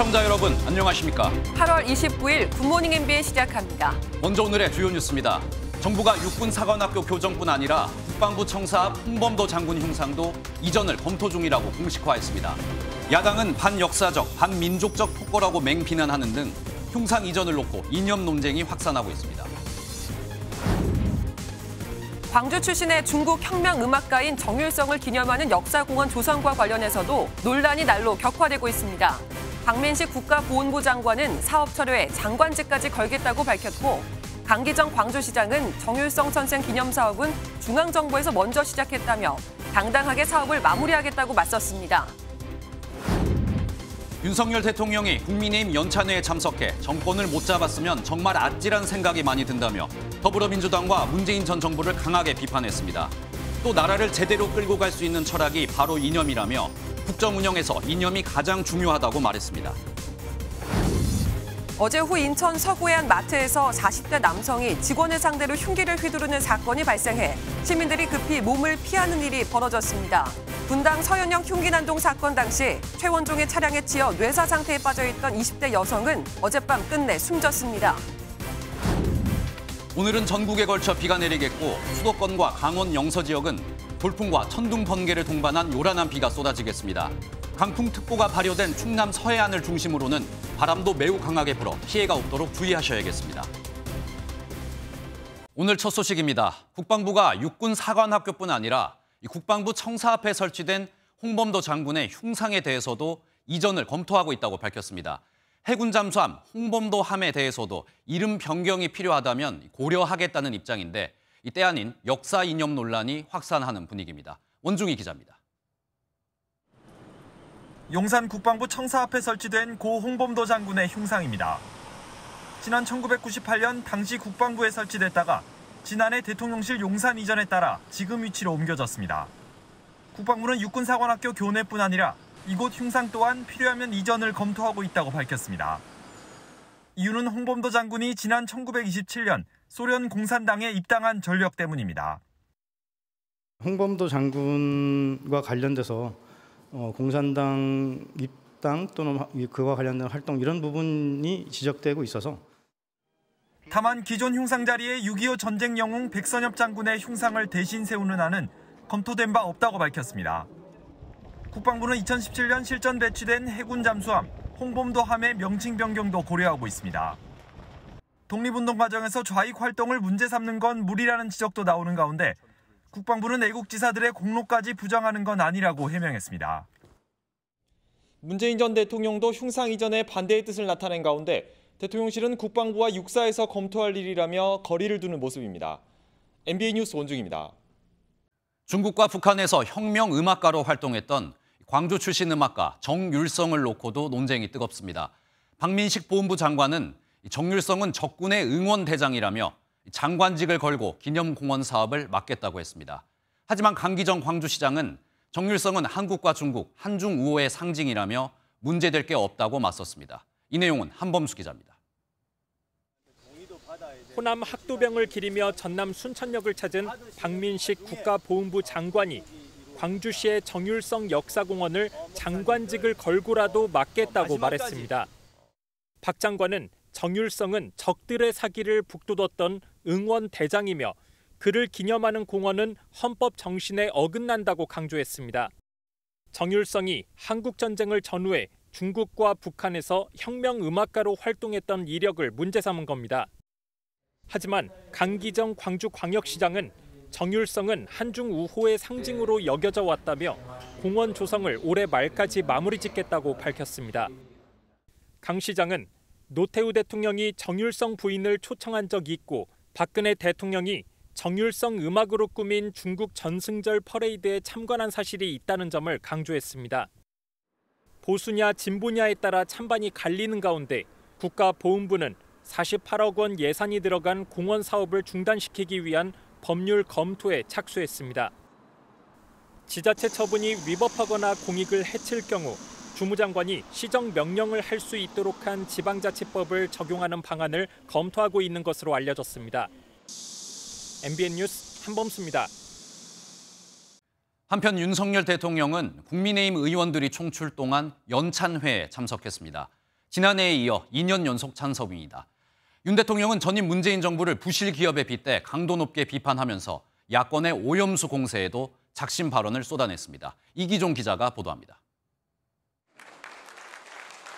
시청자 여러분, 안녕하십니까? 8월 29일 굿모닝 MBN 시작합니다. 먼저 오늘의 주요 뉴스입니다. 정부가 육군사관학교 교정뿐 아니라 국방부 청사 앞 홍범도 장군 흉상도 이전을 검토 중이라고 공식화했습니다. 야당은 반역사적, 반민족적 폭거라고 맹비난하는 등 흉상 이전을 놓고 이념 논쟁이 확산하고 있습니다. 광주 출신의 중국 혁명 음악가인 정율성을 기념하는 역사공원 조성과 관련해서도 논란이 날로 격화되고 있습니다. 박민식 국가보훈부 장관은 사업 철회에 장관직까지 걸겠다고 밝혔고, 강기정 광주시장은 정율성 선생 기념 사업은 중앙정부에서 먼저 시작했다며 당당하게 사업을 마무리하겠다고 맞섰습니다. 윤석열 대통령이 국민의힘 연찬회에 참석해 정권을 못 잡았으면 정말 아찔한 생각이 많이 든다며 더불어민주당과 문재인 전 정부를 강하게 비판했습니다. 또 나라를 제대로 끌고 갈 수 있는 철학이 바로 이념이라며 국정 운영에서 이념이 가장 중요하다고 말했습니다. 어제 오후 인천 서구의 한 마트에서 40대 남성이 직원을 상대로 흉기를 휘두르는 사건이 발생해 시민들이 급히 몸을 피하는 일이 벌어졌습니다. 분당 서현영 흉기 난동 사건 당시 최원종의 차량에 치여 뇌사 상태에 빠져있던 20대 여성은 어젯밤 끝내 숨졌습니다. 오늘은 전국에 걸쳐 비가 내리겠고 수도권과 강원 영서 지역은 돌풍과 천둥 번개를 동반한 요란한 비가 쏟아지겠습니다. 강풍특보가 발효된 충남 서해안을 중심으로는 바람도 매우 강하게 불어 피해가 없도록 주의하셔야겠습니다. 오늘 첫 소식입니다. 국방부가 육군사관학교뿐 아니라 국방부 청사 앞에 설치된 홍범도 장군의 흉상에 대해서도 이전을 검토하고 있다고 밝혔습니다. 해군 잠수함 홍범도 함에 대해서도 이름 변경이 필요하다면 고려하겠다는 입장인데 때 아닌 역사 이념 논란이 확산하는 분위기입니다. 원중희 기자입니다. 용산 국방부 청사 앞에 설치된 고 홍범도 장군의 흉상입니다. 지난 1998년 당시 국방부에 설치됐다가 지난해 대통령실 용산 이전에 따라 지금 위치로 옮겨졌습니다. 국방부는 육군사관학교 교내뿐 아니라 이곳 흉상 또한 필요하면 이전을 검토하고 있다고 밝혔습니다. 이유는 홍범도 장군이 지난 1927년 소련 공산당에 입당한 전력 때문입니다. 홍범도 장군과 관련돼서 공산당 입당 또는 그와 관련된 활동 이런 부분이 지적되고 있어서 다만 기존 흉상 자리에 6.25 전쟁 영웅 백선엽 장군의 흉상을 대신 세우는 안은 검토된 바 없다고 밝혔습니다. 국방부는 2017년 실전 배치된 해군 잠수함 홍범도 함의 명칭 변경도 고려하고 있습니다. 독립운동 과정에서 좌익 활동을 문제 삼는 건 무리라는 지적도 나오는 가운데 국방부는 애국지사들의 공로까지 부정하는 건 아니라고 해명했습니다. 문재인 전 대통령도 흉상 이전에 반대의 뜻을 나타낸 가운데 대통령실은 국방부와 육사에서 검토할 일이라며 거리를 두는 모습입니다. MBN 뉴스 원중입니다. 중국과 북한에서 혁명 음악가로 활동했던 광주 출신 음악가 정율성을 놓고도 논쟁이 뜨겁습니다. 박민식 보훈부 장관은 정율성은 적군의 응원대장이라며 장관직을 걸고 기념공원 사업을 맡겠다고 했습니다. 하지만 강기정 광주시장은 정율성은 한국과 중국, 한중 우호의 상징이라며 문제될 게 없다고 맞섰습니다. 이 내용은 한범수 기자입니다. 호남 학도병을 기리며 전남 순천역을 찾은 박민식 국가보훈부 장관이 광주시의 정율성 역사공원을 장관직을 걸고라도 맡겠다고 말했습니다. 박 장관은 정율성은 적들의 사기를 북돋웠던 응원대장이며 그를 기념하는 공원은 헌법 정신에 어긋난다고 강조했습니다. 정율성이 한국전쟁을 전후해 중국과 북한에서 혁명 음악가로 활동했던 이력을 문제 삼은 겁니다. 하지만 강기정 광주광역시장은 정율성은 한중 우호의 상징으로 여겨져 왔다며 공원 조성을 올해 말까지 마무리 짓겠다고 밝혔습니다. 강 시장은 노태우 대통령이 정율성 부인을 초청한 적이 있고 박근혜 대통령이 정율성 음악으로 꾸민 중국 전승절 퍼레이드에 참관한 사실이 있다는 점을 강조했습니다. 보수냐 진보냐에 따라 찬반이 갈리는 가운데 국가보훈부는 48억 원 예산이 들어간 공원 사업을 중단시키기 위한 법률 검토에 착수했습니다. 지자체 처분이 위법하거나 공익을 해칠 경우 주무장관이 시정 명령을 할 수 있도록 한 지방자치법을 적용하는 방안을 검토하고 있는 것으로 알려졌습니다. MBN 뉴스 한범수입니다. 한편 윤석열 대통령은 국민의힘 의원들이 총출동한 연찬회에 참석했습니다. 지난해에 이어 2년 연속 찬성입니다. 윤 대통령은 전임 문재인 정부를 부실 기업에 빗대 강도 높게 비판하면서 야권의 오염수 공세에도 작심 발언을 쏟아냈습니다. 이기종 기자가 보도합니다.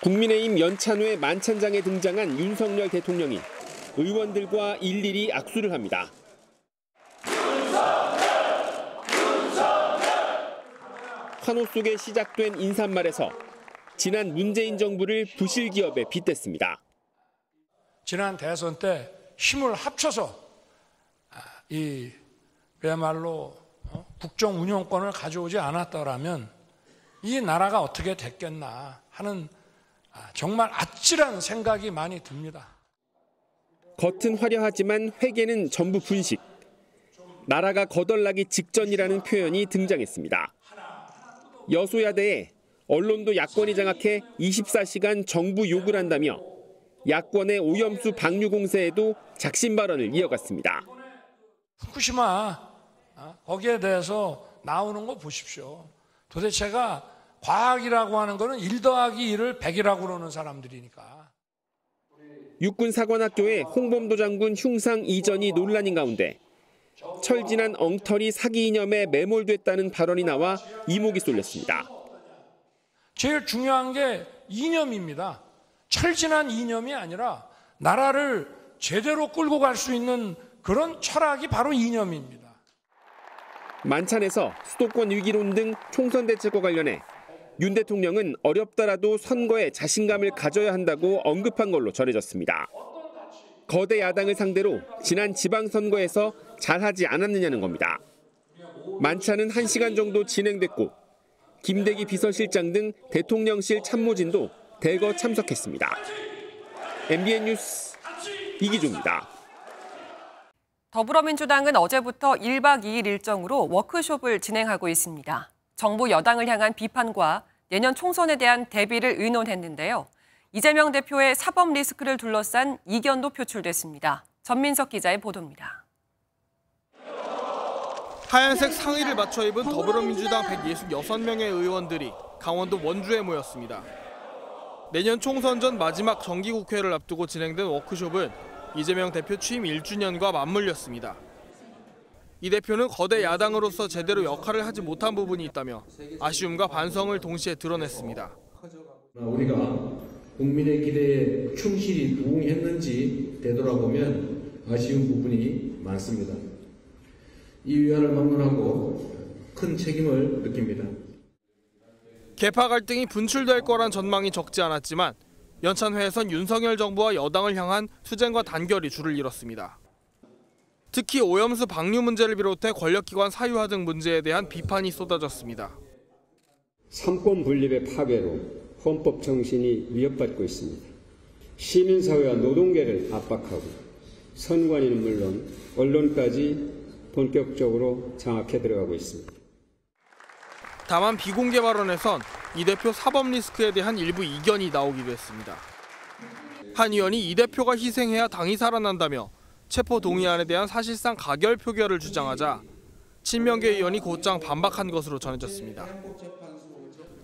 국민의힘 연찬회 만찬장에 등장한 윤석열 대통령이 의원들과 일일이 악수를 합니다. 환호 속에 시작된 인사말에서 지난 문재인 정부를 부실 기업에 빗댔습니다. 지난 대선 때 힘을 합쳐서 그야말로 국정 운영권을 가져오지 않았더라면 이 나라가 어떻게 됐겠나 하는 정말 아찔한 생각이 많이 듭니다. 겉은 화려하지만 회계는 전부 분식. 나라가 거덜나기 직전이라는 표현이 등장했습니다. 여소야대에 언론도 야권이 장악해 24시간 정부 욕을 한다며 야권의 오염수 방류 공세에도 작심 발언을 이어갔습니다. 후쿠시마 거기에 대해서 나오는 거 보십시오. 도대체가 과학이라고 하는 거는 1 더하기 1을 100이라고 그러는 사람들이니까. 육군사관학교에 홍범도 장군 흉상 이전이 논란인 가운데 철진한 엉터리 사기 이념에 매몰됐다는 발언이 나와 이목이 쏠렸습니다. 제일 중요한 게 이념입니다. 철진한 이념이 아니라 나라를 제대로 끌고 갈 수 있는 그런 철학이 바로 이념입니다. 만찬에서 수도권 위기론 등 총선 대책과 관련해 윤 대통령은 어렵더라도 선거에 자신감을 가져야 한다고 언급한 걸로 전해졌습니다. 거대 야당을 상대로 지난 지방선거에서 잘하지 않았느냐는 겁니다. 만찬은 1시간 정도 진행됐고 김대기 비서실장 등 대통령실 참모진도 대거 참석했습니다. MBN 뉴스 이기조입니다. 더불어민주당은 어제부터 1박 2일 일정으로 워크숍을 진행하고 있습니다. 정부 여당을 향한 비판과 내년 총선에 대한 대비를 의논했는데요. 이재명 대표의 사법 리스크를 둘러싼 이견도 표출됐습니다. 전민석 기자의 보도입니다. 하얀색 상의를 맞춰 입은 더불어민주당 166명의 의원들이 강원도 원주에 모였습니다. 내년 총선 전 마지막 정기국회를 앞두고 진행된 워크숍은 이재명 대표 취임 1주년과 맞물렸습니다. 이 대표는 거대 야당으로서 제대로 역할을 하지 못한 부분이 있다며 아쉬움과 반성을 동시에 드러냈습니다. 우리가 국민의 기대에 충실히 부응했는지 되돌아보면 아쉬운 부분이 많습니다. 이 위안을 막론하고 큰 책임을 느낍니다. 계파 갈등이 분출될 거란 전망이 적지 않았지만 연찬회에선 윤석열 정부와 여당을 향한 투쟁과 단결이 줄을 이뤘습니다. 특히 오염수 방류 문제를 비롯해 권력기관 사유화 등 문제에 대한 비판이 쏟아졌습니다. 삼권 분립의 파괴로 헌법 정신이 위협받고 있습니다. 시민사회와 노동계를 압박하고 선관위는 물론 언론까지 본격적으로 장악해 들어가고 있습니다. 다만 비공개 발언에선 이 대표 사법 리스크에 대한 일부 이견이 나오기도 했습니다. 한 의원이 이 대표가 희생해야 당이 살아난다며 체포 동의안에 대한 사실상 가결 표결을 주장하자 친명계 의원이 곧장 반박한 것으로 전해졌습니다.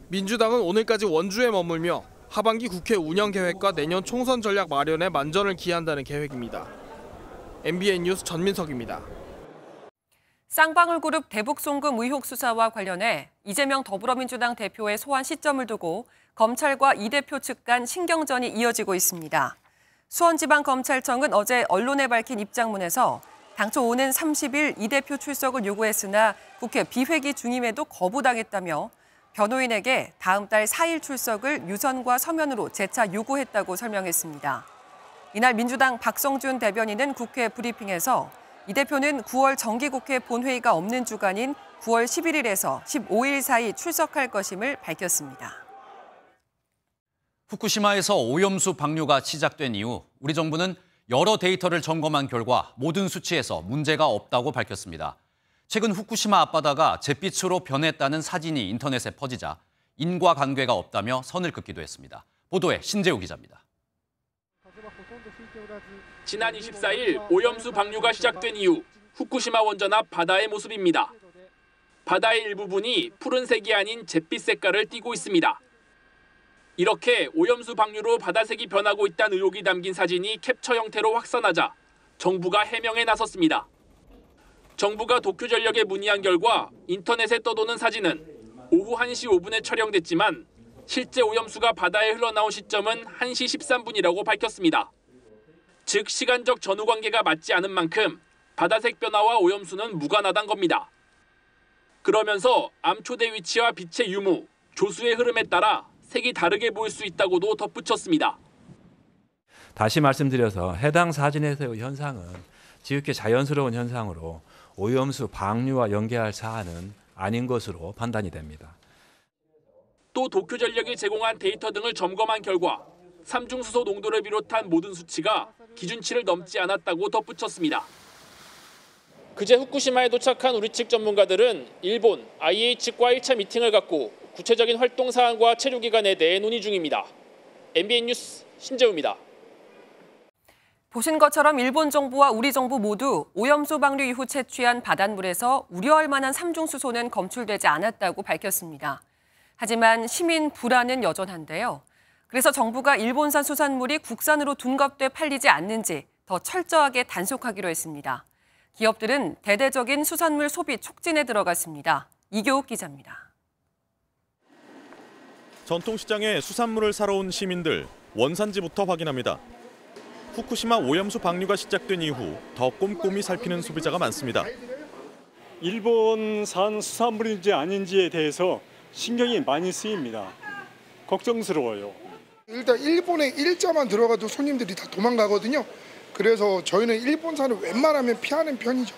민주당은 오늘까지 원주에 머물며 하반기 국회 운영 계획과 내년 총선 전략 마련에 만전을 기한다는 계획입니다. MBN 뉴스 전민석입니다. 쌍방울 그룹 대북 송금 의혹 수사와 관련해 이재명 더불어민주당 대표의 소환 시점을 두고 검찰과 이 대표 측 간 신경전이 이어지고 있습니다. 수원지방검찰청은 어제 언론에 밝힌 입장문에서 당초 오는 30일 이 대표 출석을 요구했으나 국회 비회기 중임에도 거부당했다며 변호인에게 다음 달 4일 출석을 유선과 서면으로 재차 요구했다고 설명했습니다. 이날 민주당 박성준 대변인은 국회 브리핑에서 이 대표는 9월 정기국회 본회의가 없는 주간인 9월 11일에서 15일 사이 출석할 것임을 밝혔습니다. 후쿠시마에서 오염수 방류가 시작된 이후 우리 정부는 여러 데이터를 점검한 결과 모든 수치에서 문제가 없다고 밝혔습니다. 최근 후쿠시마 앞바다가 잿빛으로 변했다는 사진이 인터넷에 퍼지자 인과관계가 없다며 선을 긋기도 했습니다. 보도에 신재우 기자입니다. 지난 24일 오염수 방류가 시작된 이후 후쿠시마 원전 앞 바다의 모습입니다. 바다의 일부분이 푸른색이 아닌 잿빛 색깔을 띠고 있습니다. 이렇게 오염수 방류로 바다색이 변하고 있다는 의혹이 담긴 사진이 캡처 형태로 확산하자 정부가 해명에 나섰습니다. 정부가 도쿄전력에 문의한 결과 인터넷에 떠도는 사진은 오후 1시 5분에 촬영됐지만 실제 오염수가 바다에 흘러나온 시점은 1시 13분이라고 밝혔습니다. 즉 시간적 전후 관계가 맞지 않은 만큼 바다색 변화와 오염수는 무관하다는 겁니다. 그러면서 암초대 위치와 빛의 유무, 조수의 흐름에 따라 색이 다르게 보일 수 있다고도 덧붙였습니다. 다시 말씀드려서 해당 사진에서의 현상은 지극히 자연스러운 현상으로 오염수 방류와 연계할 사안은 아닌 것으로 판단이 됩니다. 또 도쿄전력이 제공한 데이터 등을 점검한 결과 삼중수소 농도를 비롯한 모든 수치가 기준치를 넘지 않았다고 덧붙였습니다. 그제 후쿠시마에 도착한 우리 측 전문가들은 일본 IH과 1차 미팅을 갖고 구체적인 활동 사항과 체류 기간에 대해 논의 중입니다. MBN 뉴스 신재우입니다. 보신 것처럼 일본 정부와 우리 정부 모두 오염수 방류 이후 채취한 바닷물에서 우려할 만한 삼중수소는 검출되지 않았다고 밝혔습니다. 하지만 시민 불안은 여전한데요. 그래서 정부가 일본산 수산물이 국산으로 둔갑돼 팔리지 않는지 더 철저하게 단속하기로 했습니다. 기업들은 대대적인 수산물 소비 촉진에 들어갔습니다. 이교욱 기자입니다. 전통시장에 수산물을 사러 온 시민들, 원산지부터 확인합니다. 후쿠시마 오염수 방류가 시작된 이후 더 꼼꼼히 살피는 소비자가 많습니다. 일본산 수산물인지 아닌지에 대해서 신경이 많이 쓰입니다. 걱정스러워요. 일단 일본에 일자만 들어가도 손님들이 다 도망가거든요. 그래서 저희는 일본산을 웬만하면 피하는 편이죠.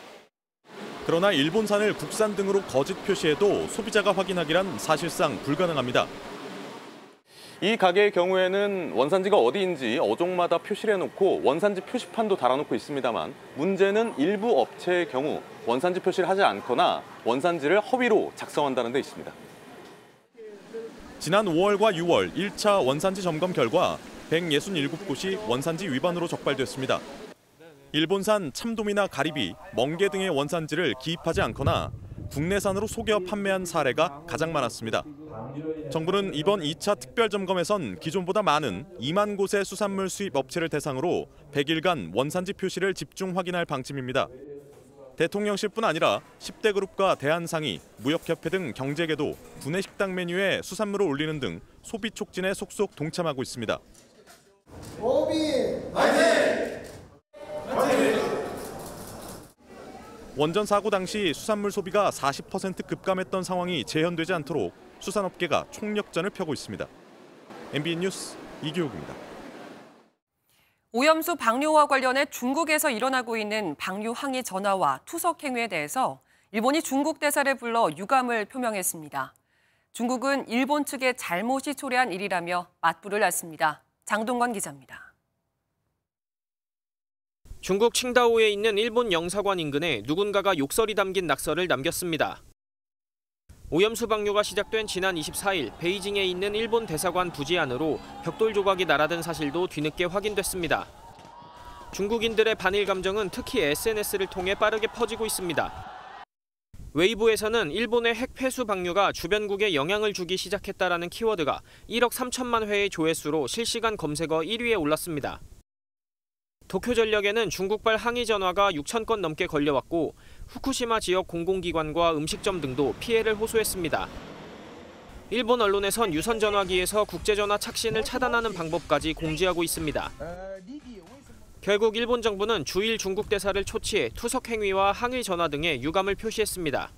그러나 일본산을 국산 등으로 거짓 표시해도 소비자가 확인하기란 사실상 불가능합니다. 이 가게의 경우에는 원산지가 어디인지 어종마다 표시를 해놓고 원산지 표시판도 달아놓고 있습니다만 문제는 일부 업체의 경우 원산지 표시를 하지 않거나 원산지를 허위로 작성한다는 데 있습니다. 지난 5월과 6월 1차 원산지 점검 결과 167곳이 원산지 위반으로 적발됐습니다. 일본산 참돔이나 가리비, 멍게 등의 원산지를 기입하지 않거나 국내산으로 속여 판매한 사례가 가장 많았습니다. 정부는 이번 2차 특별점검에선 기존보다 많은 2만 곳의 수산물 수입 업체를 대상으로 100일간 원산지 표시를 집중 확인할 방침입니다. 대통령실뿐 아니라 10대 그룹과 대한상의, 무역협회 등 경제계도 구내식당 메뉴에 수산물을 올리는 등 소비 촉진에 속속 동참하고 있습니다. 원전 사고 당시 수산물 소비가 40% 급감했던 상황이 재현되지 않도록 수산업계가 총력전을 펴고 있습니다. MBN 뉴스 이교욱입니다. 오염수 방류와 관련해 중국에서 일어나고 있는 방류 항의 전화와 투석 행위에 대해서 일본이 중국 대사를 불러 유감을 표명했습니다. 중국은 일본 측의 잘못이 초래한 일이라며 맞불을 놨습니다. 장동건 기자입니다. 중국 칭다오에 있는 일본 영사관 인근에 누군가가 욕설이 담긴 낙서를 남겼습니다. 오염수 방류가 시작된 지난 24일 베이징에 있는 일본 대사관 부지 안으로 벽돌 조각이 날아든 사실도 뒤늦게 확인됐습니다. 중국인들의 반일 감정은 특히 SNS를 통해 빠르게 퍼지고 있습니다. 웨이보에서는 일본의 핵 폐수 방류가 주변국에 영향을 주기 시작했다라는 키워드가 1억 3천만 회의 조회수로 실시간 검색어 1위에 올랐습니다. 도쿄전력에는 중국발 항의 전화가 6천 건 넘게 걸려왔고 후쿠시마 지역 공공기관과 음식점 등도 피해를 호소했습니다. 일본 언론에선 유선 전화기에서 국제전화 착신을 차단하는 방법까지 공지하고 있습니다. 결국 일본 정부는 주일 중국 대사를 초치해 투석 행위와 항의 전화 등에 유감을 표시했습니다.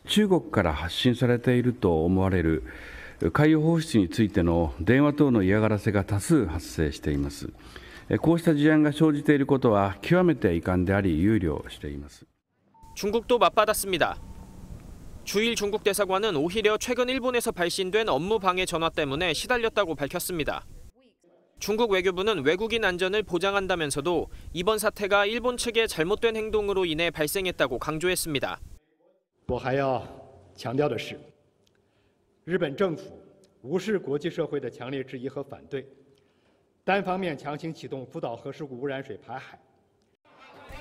中国から発信されていると思われる海洋放出についての電話等の嫌がらせが多数発生しています。こうした事案が生じていることは極めて遺憾であり憂慮しています. 중국도 맞받았습니다. 주일 중국 대사관은 오히려 최근 일본에서 발신된 업무 방해 전화 때문에 시달렸다고 밝혔습니다. 중국 외교부는 외국인 안전을 보장한다면서도 이번 사태가 일본 측의 잘못된 행동으로 인해 발생했다고 강조했습니다. 我还要强调的是，日本政府无视国际社会的强烈质疑和反对。 单方面强行启动福岛核事故污染水排海.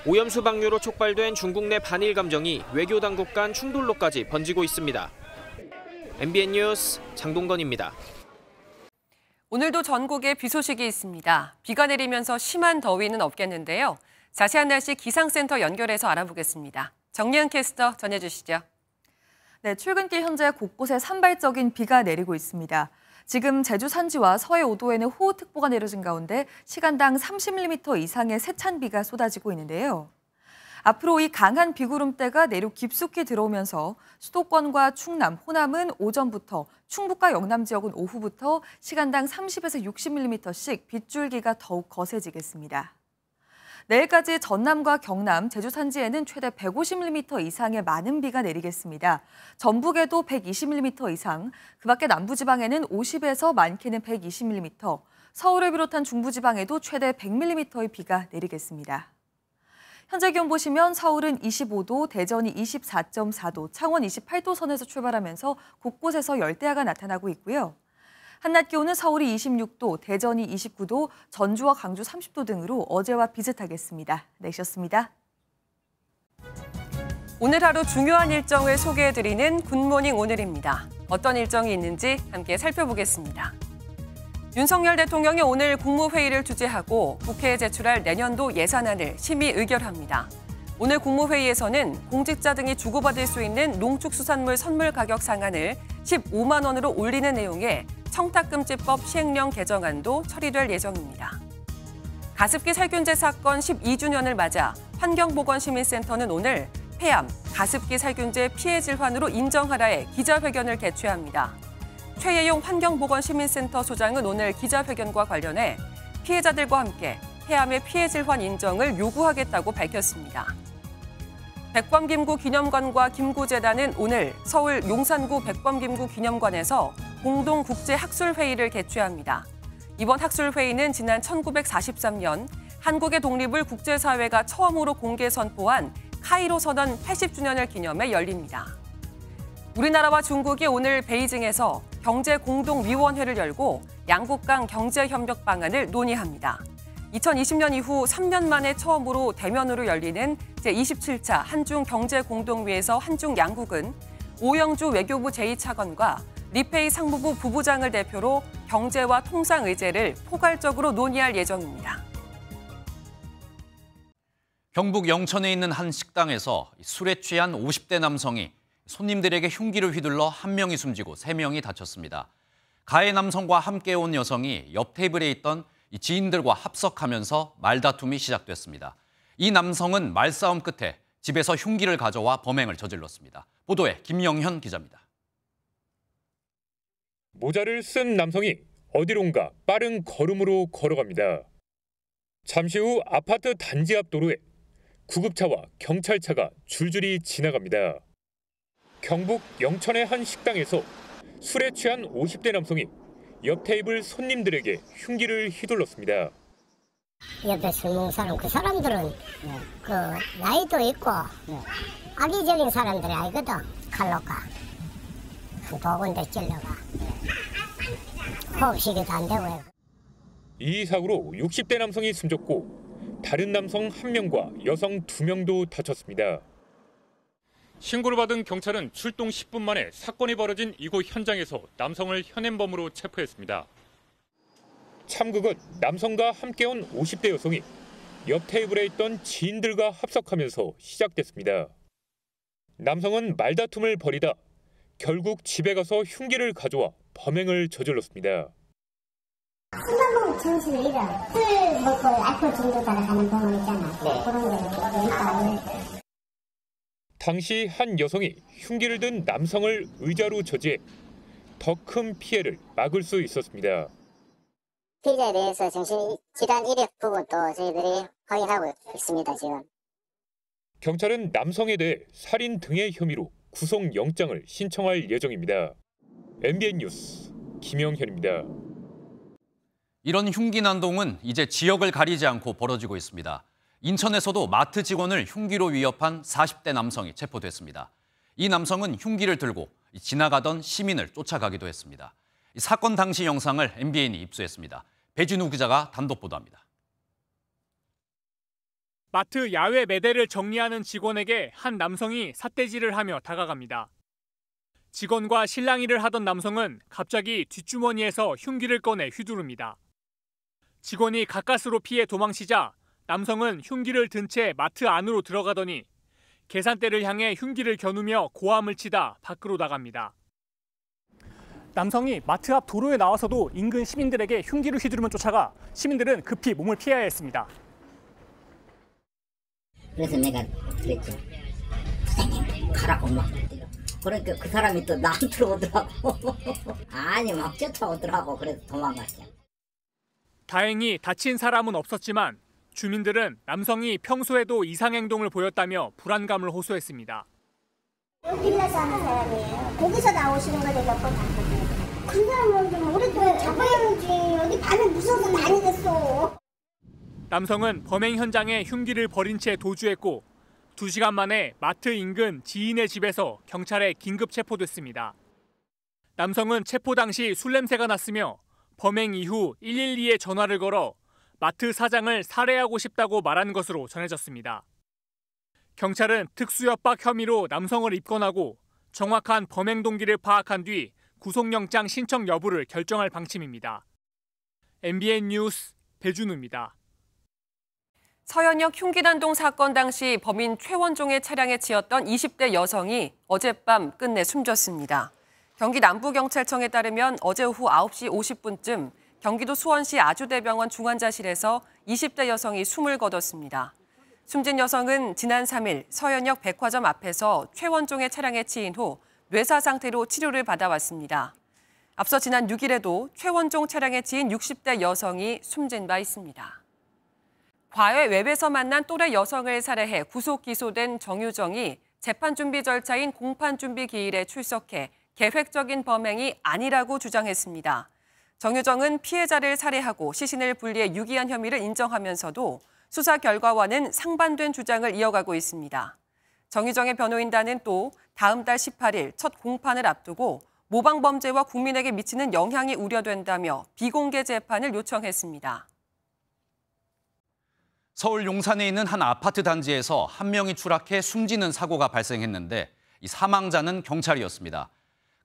오염수 방류로 촉발된 중국 내 반일 감정이 외교 당국 간 충돌로까지 번지고 있습니다. MBN 뉴스 장동건입니다. 오늘도 전국에 비 소식이 있습니다. 비가 내리면서 심한 더위는 없겠는데요. 자세한 날씨 기상센터 연결해서 알아보겠습니다. 정리은 캐스터 전해주시죠. 네, 출근길 현재 곳곳에 산발적인 비가 내리고 있습니다. 지금 제주 산지와 서해 5도에는 호우특보가 내려진 가운데 시간당 30mm 이상의 세찬 비가 쏟아지고 있는데요. 앞으로 이 강한 비구름대가 내륙 깊숙이 들어오면서 수도권과 충남, 호남은 오전부터, 충북과 영남 지역은 오후부터 시간당 30에서 60mm씩 빗줄기가 더욱 거세지겠습니다. 내일까지 전남과 경남, 제주 산지에는 최대 150mm 이상의 많은 비가 내리겠습니다. 전북에도 120mm 이상, 그밖에 남부지방에는 50에서 많게는 120mm, 서울을 비롯한 중부지방에도 최대 100mm의 비가 내리겠습니다. 현재 기온 보시면 서울은 25도, 대전이 24.4도, 창원 28도 선에서 출발하면서 곳곳에서 열대야가 나타나고 있고요. 한낮 기온은 서울이 26도, 대전이 29도, 전주와 강주 30도 등으로 어제와 비슷하겠습니다. 내셨습니다. 오늘 하루 중요한 일정을 소개해드리는 굿모닝 오늘입니다. 어떤 일정이 있는지 함께 살펴보겠습니다. 윤석열 대통령이 오늘 국무회의를 주재하고 국회에 제출할 내년도 예산안을 심의 의결합니다. 오늘 국무회의에서는 공직자 등이 주고받을 수 있는 농축수산물 선물 가격 상한을 15만 원으로 올리는 내용의 청탁금지법 시행령 개정안도 처리될 예정입니다. 가습기 살균제 사건 12주년을 맞아 환경보건시민센터는 오늘 폐암, 가습기 살균제 피해 질환으로 인정하라의 기자회견을 개최합니다. 최예용 환경보건시민센터 소장은 오늘 기자회견과 관련해 피해자들과 함께 폐암의 피해 질환 인정을 요구하겠다고 밝혔습니다. 백범김구 기념관과 김구재단은 오늘 서울 용산구 백범김구 기념관에서 공동 국제 학술회의를 개최합니다. 이번 학술회의는 지난 1943년 한국의 독립을 국제사회가 처음으로 공개 선포한 카이로 선언 80주년을 기념해 열립니다. 우리나라와 중국이 오늘 베이징에서 경제공동위원회를 열고 양국 간 경제협력 방안을 논의합니다. 2020년 이후 3년 만에 처음으로 대면으로 열리는 제27차 한중경제공동회에서 한중 양국은 오영주 외교부 제2차관과 리페이 상무부 부부장을 대표로 경제와 통상 의제를 포괄적으로 논의할 예정입니다. 경북 영천에 있는 한 식당에서 술에 취한 50대 남성이 손님들에게 흉기를 휘둘러 1명이 숨지고 3명이 다쳤습니다. 가해 남성과 함께 온 여성이 옆 테이블에 있던 지인들과 합석하면서 말다툼이 시작됐습니다. 이 남성은 말싸움 끝에 집에서 흉기를 가져와 범행을 저질렀습니다. 보도에 김영현 기자입니다. 모자를 쓴 남성이 어디론가 빠른 걸음으로 걸어갑니다. 잠시 후 아파트 단지 앞 도로에 구급차와 경찰차가 줄줄이 지나갑니다. 경북 영천의 한 식당에서 술에 취한 50대 남성이 옆 테이블 손님들에게 흉기를 휘둘렀습니다. 옆에 술 먹는 사람, 그 사람들은 그 나이도 있고 악의적인 사람들이 아니거든. 칼로 가. 도군데 찔러가. 호흡시계도 안 되고. 이 사고로 60대 남성이 숨졌고 다른 남성 1명과 여성 2명도 다쳤습니다. 신고를 받은 경찰은 출동 10분 만에 사건이 벌어진 이곳 현장에서 남성을 현행범으로 체포했습니다. 참극은 남성과 함께 온 50대 여성이 옆 테이블에 있던 지인들과 합석하면서 시작됐습니다. 남성은 말다툼을 벌이다 결국 집에 가서 흉기를 가져와 범행을 저질렀습니다. 술 먹으면 정신을 잃어. 술 먹고 알코올 중독 따라가는 병원 있잖아. 그런 게 있다. 당시 한 여성이 흉기를 든 남성을 의자로 저지해 더 큰 피해를 막을 수 있었습니다. 피해자에 대해서 정신질환 이력 부분도 저희들이 확인하고 있습니다, 지금. 경찰은 남성에 대해 살인 등의 혐의로 구속영장을 신청할 예정입니다. MBN 뉴스 김영현입니다. 이런 흉기 난동은 이제 지역을 가리지 않고 벌어지고 있습니다. 인천에서도 마트 직원을 흉기로 위협한 40대 남성이 체포됐습니다. 이 남성은 흉기를 들고 지나가던 시민을 쫓아가기도 했습니다. 이 사건 당시 영상을 MBN이 입수했습니다. 배진우 기자가 단독 보도합니다. 마트 야외 매대를 정리하는 직원에게 한 남성이 삿대질을 하며 다가갑니다. 직원과 실랑이를 하던 남성은 갑자기 뒷주머니에서 흉기를 꺼내 휘두릅니다. 직원이 가까스로 피해 도망치자 남성은 흉기를 든 채 마트 안으로 들어가더니 계산대를 향해 흉기를 겨누며 고함을 치다 밖으로 나갑니다. 남성이 마트 앞 도로에 나와서도 인근 시민들에게 흉기를 휘두르며 쫓아가 시민들은 급히 몸을 피해야 했습니다. 그래서 내가 그랬죠. 부장님 가라고 막. 그러니까 그 사람이 또 나한테 오더라고. 아니 막 쫓아오더라고. 그래서 도망갔죠. 다행히 다친 사람은 없었지만 주민들은 남성이 평소에도 이상행동을 보였다며 불안감을 호소했습니다. 빌라서 하는 사람이에요. 거기서 나오시는 걸 몇 번 봤거든요. 그 사람은 좀 오랫동안 잡아야지. 어디 밤에 무서워서 다니겠어. 남성은 범행 현장에 흉기를 버린 채 도주했고 2시간 만에 마트 인근 지인의 집에서 경찰에 긴급 체포됐습니다. 남성은 체포 당시 술 냄새가 났으며 범행 이후 112에 전화를 걸어 마트 사장을 살해하고 싶다고 말한 것으로 전해졌습니다. 경찰은 특수협박 혐의로 남성을 입건하고 정확한 범행 동기를 파악한 뒤 구속영장 신청 여부를 결정할 방침입니다. MBN 뉴스 배준우입니다. 서현역 흉기난동 사건 당시 범인 최원종의 차량에 치였던 20대 여성이 어젯밤 끝내 숨졌습니다. 경기 남부경찰청에 따르면 어제 오후 9시 50분쯤 경기도 수원시 아주대병원 중환자실에서 20대 여성이 숨을 거뒀습니다. 숨진 여성은 지난 3일 서현역 백화점 앞에서 최원종의 차량에 치인 후 뇌사 상태로 치료를 받아왔습니다. 앞서 지난 6일에도 최원종 차량에 치인 60대 여성이 숨진 바 있습니다. 과외 웹에서 만난 또래 여성을 살해해 구속 기소된 정유정이 재판 준비 절차인 공판 준비 기일에 출석해 계획적인 범행이 아니라고 주장했습니다. 정유정은 피해자를 살해하고 시신을 분리해 유기한 혐의를 인정하면서도 수사 결과와는 상반된 주장을 이어가고 있습니다. 정유정의 변호인단은 또 다음 달 18일 첫 공판을 앞두고 모방범죄와 국민에게 미치는 영향이 우려된다며 비공개 재판을 요청했습니다. 서울 용산에 있는 한 아파트 단지에서 한 명이 추락해 숨지는 사고가 발생했는데 이 사망자는 경찰이었습니다.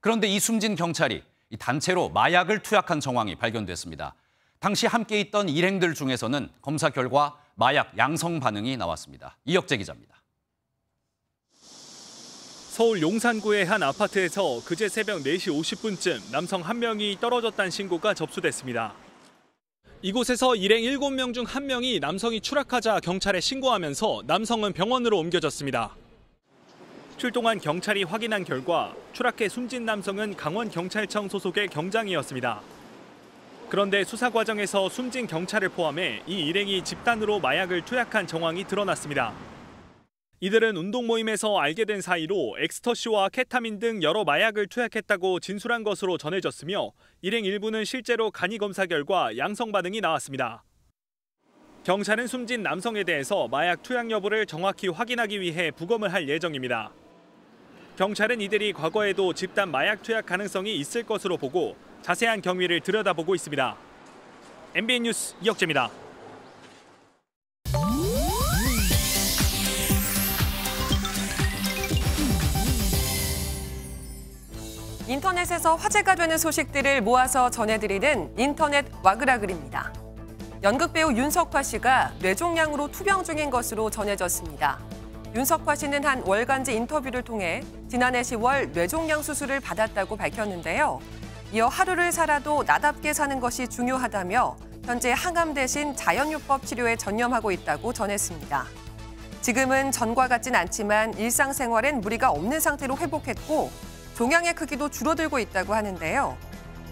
그런데 이 숨진 경찰이 이 단체로 마약을 투약한 정황이 발견됐습니다. 당시 함께 있던 일행들 중에서는 검사 결과 마약 양성 반응이 나왔습니다. 이혁재 기자입니다. 서울 용산구의 한 아파트에서 그제 새벽 4시 50분쯤 남성 한 명이 떨어졌다는 신고가 접수됐습니다. 이곳에서 일행 7명 중 1명이 남성이 추락하자 경찰에 신고하면서 남성은 병원으로 옮겨졌습니다. 출동한 경찰이 확인한 결과 추락해 숨진 남성은 강원경찰청 소속의 경장이었습니다. 그런데 수사 과정에서 숨진 경찰을 포함해 이 일행이 집단으로 마약을 투약한 정황이 드러났습니다. 이들은 운동 모임에서 알게 된 사이로 엑스터시와 케타민 등 여러 마약을 투약했다고 진술한 것으로 전해졌으며 일행 일부는 실제로 간이 검사 결과 양성 반응이 나왔습니다. 경찰은 숨진 남성에 대해서 마약 투약 여부를 정확히 확인하기 위해 부검을 할 예정입니다. 경찰은 이들이 과거에도 집단 마약 투약 가능성이 있을 것으로 보고 자세한 경위를 들여다보고 있습니다. MBN 뉴스 이혁재입니다. 인터넷에서 화제가 되는 소식들을 모아서 전해드리는 인터넷 와글와글입니다. 연극 배우 윤석화 씨가 뇌종양으로 투병 중인 것으로 전해졌습니다. 윤석화 씨는 한 월간지 인터뷰를 통해 지난해 10월 뇌종양 수술을 받았다고 밝혔는데요. 이어 하루를 살아도 나답게 사는 것이 중요하다며 현재 항암 대신 자연요법 치료에 전념하고 있다고 전했습니다. 지금은 전과 같진 않지만 일상생활엔 무리가 없는 상태로 회복했고 종양의 크기도 줄어들고 있다고 하는데요.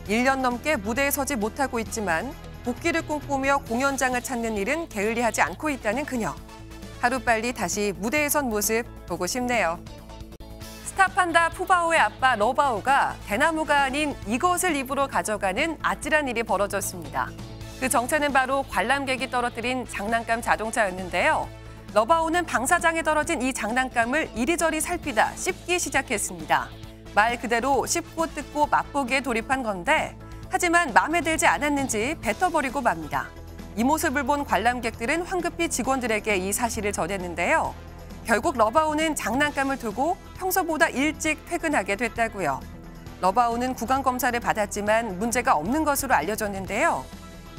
1년 넘게 무대에 서지 못하고 있지만 복귀를 꿈꾸며 공연장을 찾는 일은 게을리하지 않고 있다는 그녀. 하루빨리 다시 무대에 선 모습 보고 싶네요. 스타판다 푸바오의 아빠 러바오가 대나무가 아닌 이것을 입으로 가져가는 아찔한 일이 벌어졌습니다. 그 정체는 바로 관람객이 떨어뜨린 장난감 자동차였는데요. 러바오는 방사장에 떨어진 이 장난감을 이리저리 살피다 씹기 시작했습니다. 말 그대로 씹고 뜯고 맛보기에 돌입한 건데 하지만 마음에 들지 않았는지 뱉어버리고 맙니다. 이 모습을 본 관람객들은 황급히 직원들에게 이 사실을 전했는데요. 결국 러바오는 장난감을 두고 평소보다 일찍 퇴근하게 됐다고요. 러바오는 구강검사를 받았지만 문제가 없는 것으로 알려졌는데요.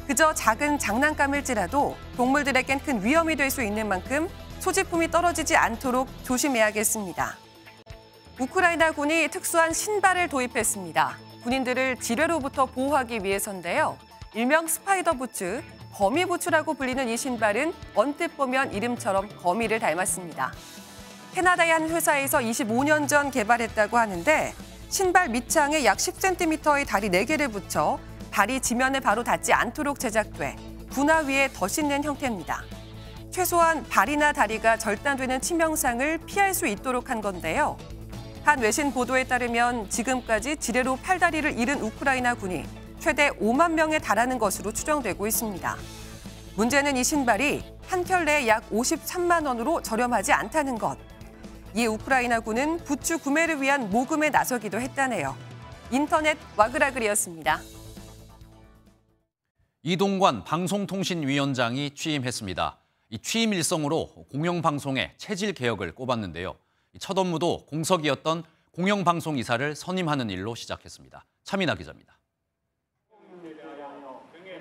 그저 작은 장난감일지라도 동물들에겐 큰 위험이 될 수 있는 만큼 소지품이 떨어지지 않도록 조심해야겠습니다. 우크라이나군이 특수한 신발을 도입했습니다. 군인들을 지뢰로부터 보호하기 위해서인데요. 일명 스파이더 부츠, 거미 부츠라고 불리는 이 신발은 언뜻 보면 이름처럼 거미를 닮았습니다. 캐나다의 한 회사에서 25년 전 개발했다고 하는데 신발 밑창에 약 10cm의 다리 4개를 붙여 발이 지면에 바로 닿지 않도록 제작돼 분화 위에 더 싣는 형태입니다. 최소한 발이나 다리가 절단되는 치명상을 피할 수 있도록 한 건데요. 한 외신 보도에 따르면 지금까지 지뢰로 팔다리를 잃은 우크라이나 군이 최대 5만 명에 달하는 것으로 추정되고 있습니다. 문제는 이 신발이 한 켤레에 약 53만 원으로 저렴하지 않다는 것. 이에 우크라이나군은 부츠 구매를 위한 모금에 나서기도 했다네요. 인터넷 와그라글이었습니다. 이동관 방송통신위원장이 취임했습니다. 이 취임 일성으로 공영방송의 체질 개혁을 꼽았는데요. 첫 업무도 공석이었던 공영방송 이사를 선임하는 일로 시작했습니다. 차민아 기자입니다.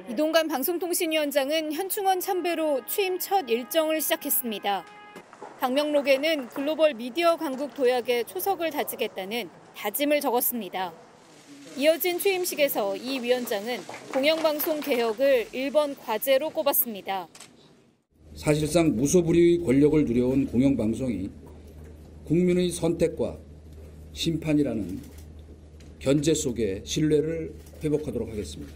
이동관 방송통신위원장은 현충원 참배로 취임 첫 일정을 시작했습니다. 방명록에는 글로벌 미디어 강국 도약에 초석을 다지겠다는 다짐을 적었습니다. 이어진 취임식에서 이 위원장은 공영방송 개혁을 1번 과제로 꼽았습니다. 사실상 무소불위의 권력을 누려온 공영방송이 국민의 선택과 심판이라는 견제 속에 신뢰를 회복하도록 하겠습니다.